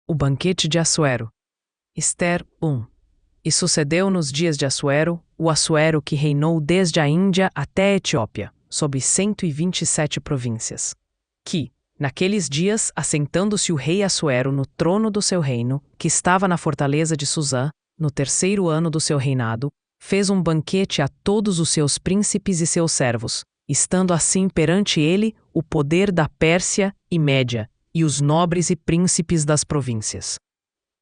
O banquete de Assuero. Ester 1. E sucedeu nos dias de Assuero, o Assuero que reinou desde a Índia até a Etiópia, sob 127 províncias. Que, naqueles dias, assentando-se o rei Assuero no trono do seu reino, que estava na fortaleza de Susã, no 3º ano do seu reinado, fez um banquete a todos os seus príncipes e seus servos, estando assim perante ele o poder da Pérsia e Média, e os nobres e príncipes das províncias.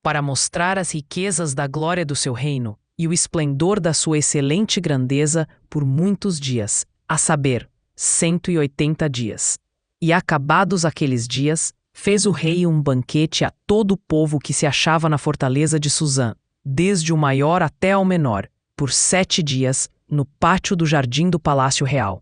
Para mostrar as riquezas da glória do seu reino e o esplendor da sua excelente grandeza por muitos dias, a saber, 180 dias. E acabados aqueles dias, fez o rei um banquete a todo o povo que se achava na fortaleza de Susã, desde o maior até ao menor, por 7 dias, no pátio do jardim do palácio real.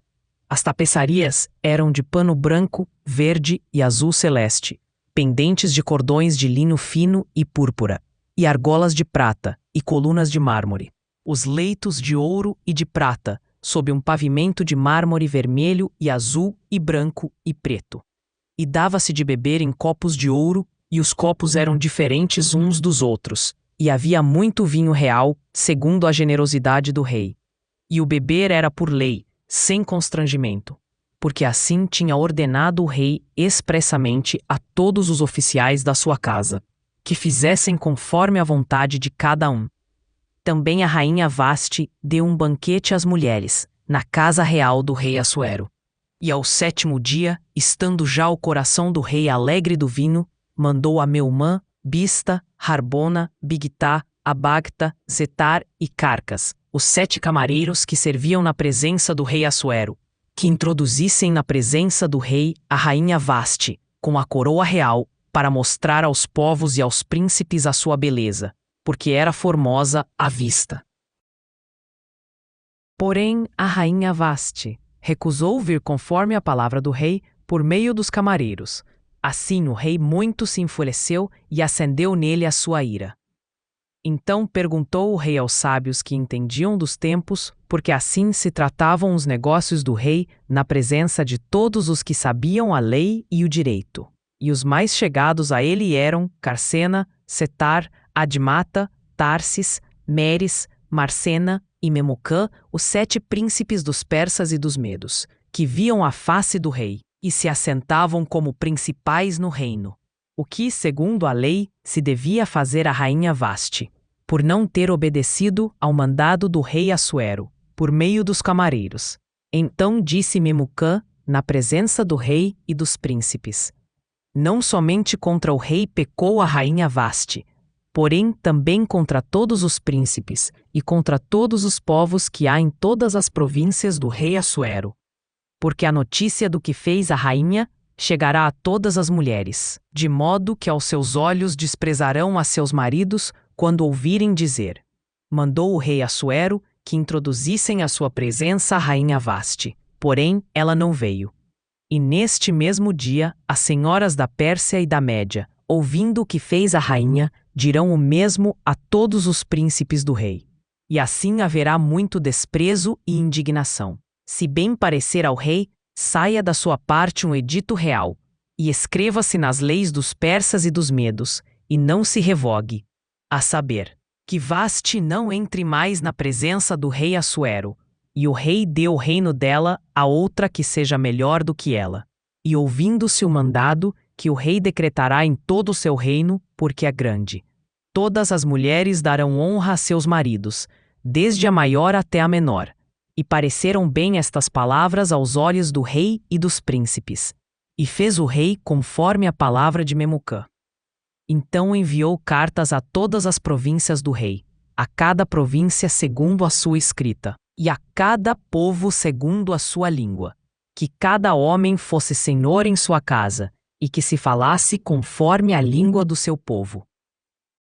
As tapeçarias eram de pano branco, verde e azul celeste, pendentes de cordões de linho fino e púrpura, e argolas de prata e colunas de mármore. Os leitos de ouro e de prata, sob um pavimento de mármore vermelho e azul e branco e preto. E dava-se de beber em copos de ouro, e os copos eram diferentes uns dos outros, e havia muito vinho real, segundo a generosidade do rei. E o beber era por lei, sem constrangimento, porque assim tinha ordenado o rei expressamente a todos os oficiais da sua casa, que fizessem conforme a vontade de cada um. Também a rainha Vaste deu um banquete às mulheres, na casa real do rei Assuero. E ao 7º dia, estando já o coração do rei alegre do vinho, mandou a Meumã, Bista, Harbona, Bigtá, Abagta, Zetar e Carcas, os 7 camareiros que serviam na presença do rei Assuero, que introduzissem na presença do rei a rainha Vaste, com a coroa real, para mostrar aos povos e aos príncipes a sua beleza, porque era formosa à vista. Porém, a rainha Vaste recusou vir conforme a palavra do rei por meio dos camareiros. Assim o rei muito se enfureceu e acendeu nele a sua ira. Então perguntou o rei aos sábios que entendiam dos tempos, porque assim se tratavam os negócios do rei na presença de todos os que sabiam a lei e o direito. E os mais chegados a ele eram Carcena, Setar, Admata, Tarsis, Meres, Marcena e Memucã, os 7 príncipes dos persas e dos medos, que viam a face do rei e se assentavam como principais no reino. O que, segundo a lei, se devia fazer a rainha Vaste, por não ter obedecido ao mandado do rei Assuero, por meio dos camareiros. Então disse Memucã, na presença do rei e dos príncipes: não somente contra o rei pecou a rainha Vaste, porém também contra todos os príncipes e contra todos os povos que há em todas as províncias do rei Assuero. Porque a notícia do que fez a rainha chegará a todas as mulheres, de modo que aos seus olhos desprezarão a seus maridos quando ouvirem dizer: mandou o rei Assuero que introduzissem à sua presença a rainha Vaste, porém ela não veio. E neste mesmo dia, as senhoras da Pérsia e da Média, ouvindo o que fez a rainha, dirão o mesmo a todos os príncipes do rei. E assim haverá muito desprezo e indignação. Se bem parecer ao rei, saia da sua parte um edito real, e escreva-se nas leis dos persas e dos medos, e não se revogue, a saber, que Vaste não entre mais na presença do rei Assuero, e o rei dê o reino dela a outra que seja melhor do que ela. E ouvindo-se o mandado, que o rei decretará em todo o seu reino, porque é grande. Todas as mulheres darão honra a seus maridos, desde a maior até a menor. E pareceram bem estas palavras aos olhos do rei e dos príncipes. E fez o rei conforme a palavra de Memucã. Então enviou cartas a todas as províncias do rei, a cada província segundo a sua escrita, e a cada povo segundo a sua língua, que cada homem fosse senhor em sua casa, e que se falasse conforme a língua do seu povo.